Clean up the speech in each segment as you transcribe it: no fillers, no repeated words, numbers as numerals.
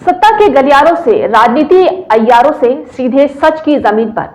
सत्ता के गलियारों से, राजनीति अय्यारों से सीधे सच की जमीन पर।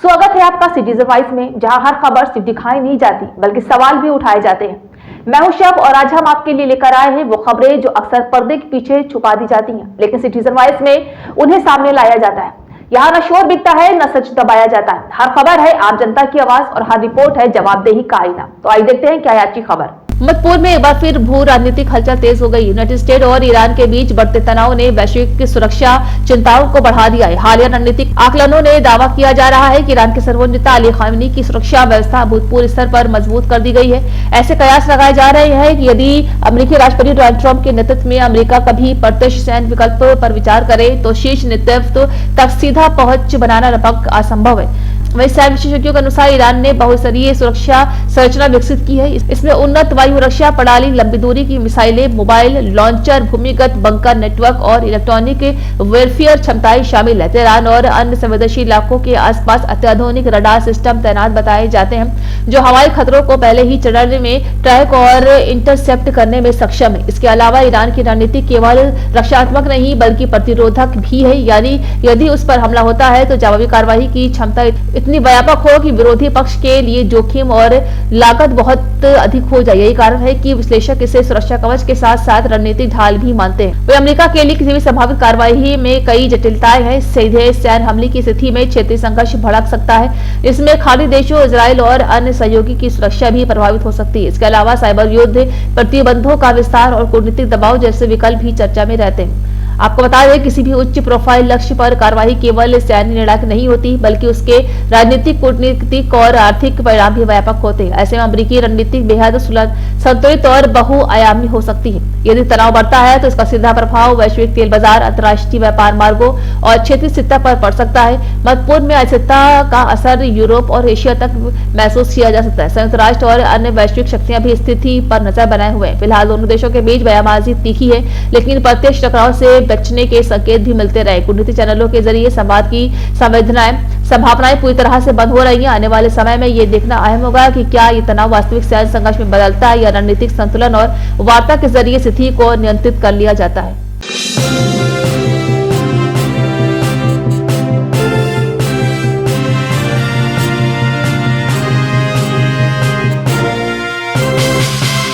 स्वागत है आपका सिटीजन वॉइस में, जहां हर खबर सिर्फ दिखाई नहीं जाती बल्कि सवाल भी उठाए जाते हैं। मैं हूं शब और आज हम आपके लिए लेकर आए हैं वो खबरें जो अक्सर पर्दे के पीछे छुपा दी जाती हैं, लेकिन सिटीजन वॉइस में उन्हें सामने लाया जाता है। यहाँ न शोर बिकता है, न सच दबाया जाता है। हर खबर है आम जनता की आवाज और हर रिपोर्ट है जवाबदेही का आईना। तो आइए देखते हैं क्या है आज की खबर। मणिपुर में एक बार फिर भू राजनीतिक हलचल तेज हो गई। यूनाइटेड स्टेट और ईरान के बीच बढ़ते तनाव ने वैश्विक सुरक्षा चिंताओं को बढ़ा दिया है। हालिया रणनीतिक आकलनों ने दावा किया जा रहा है कि ईरान के सर्वोच्च नेता अली खामेनी की सुरक्षा व्यवस्था भूतपूर्व स्तर पर मजबूत कर दी गई है। ऐसे कयास लगाए जा रहे हैं कि यदि अमेरिकी राष्ट्रपति डोनाल्ड ट्रंप के नेतृत्व में अमेरिका कभी प्रत्यक्ष सैन्य विकल्प पर विचार करे तो शीर्ष नेतृत्व तक सीधा पहुंच बनाना लगभग असंभव है। वही सैन्य विशेषज्ञों के अनुसार ईरान ने बहुस्तरीय सुरक्षा संरचना विकसित की है। इसमें उन्नत वायु रक्षा प्रणाली, लंबी दूरी की मिसाइलें, मोबाइल लॉन्चर, भूमिगत बंकर नेटवर्क और इलेक्ट्रॉनिक वेरफेयर क्षमताएं शामिल है। तेहरान और अन्य संवेदनशील इलाकों के आसपास अत्याधुनिक रडार सिस्टम तैनात बताए जाते हैं जो हवाई खतरों को पहले ही चरण में ट्रैक और इंटरसेप्ट करने में सक्षम है। इसके अलावा ईरान की रणनीति केवल रक्षात्मक नहीं बल्कि प्रतिरोधक भी है, यानी यदि उस पर हमला होता है तो जवाबी कार्रवाई की क्षमता इतनी व्यापक हो कि विरोधी पक्ष के लिए जोखिम और लागत बहुत अधिक हो जाए। यही कारण है कि विश्लेषक इसे सुरक्षा कवच के साथ साथ रणनीतिक ढाल भी मानते हैं। वे अमेरिका के लिए किसी भी संभावित कार्रवाई में कई जटिलताएं हैं। सीधे सैन्य हमले की स्थिति में क्षेत्रीय संघर्ष भड़क सकता है। इसमें खाड़ी देशों, इजराइल और अन्य सहयोगी की सुरक्षा भी प्रभावित हो सकती है। इसके अलावा साइबर युद्ध, प्रतिबंधों का विस्तार और कूटनीतिक दबाव जैसे विकल्प भी चर्चा में रहते हैं। आपको बता दें, किसी भी उच्च प्रोफाइल लक्ष्य पर कार्रवाई केवल सैन्य निर्णायक नहीं होती बल्कि उसके राजनीतिक, कूटनीतिक और आर्थिक परिणाम भी व्यापक होते हैं। ऐसे में अमेरिकी रणनीति बेहद संतुलित और बहुआयामी हो सकती है। यदि तनाव बढ़ता है तो इसका सीधा प्रभाव वैश्विक तेल बाजार, अंतर्राष्ट्रीय व्यापार मार्गों और क्षेत्रीय स्थिरता पर पड़ सकता है। मणिपुर में अस्थिरता का असर यूरोप और एशिया तक महसूस किया जा सकता है। संयुक्त राष्ट्र और अन्य वैश्विक शक्तियां भी स्थिति पर नजर बनाए हुए हैं। फिलहाल दोनों देशों के बीच बयानबाजी तीखी है, लेकिन प्रत्यक्ष टकराव से बचने के संकेत भी मिलते रहे। कूटनीतिक चैनलों के जरिए संवाद की संभावनाएं पूरी तरह से बंद हो रही हैं। आने वाले समय में ये देखना अहम होगा कि क्या ये तनाव वास्तविक सैन्य संघर्ष में बदलता है या रणनीतिक संतुलन और वार्ता के जरिए स्थिति को नियंत्रित कर लिया जाता है।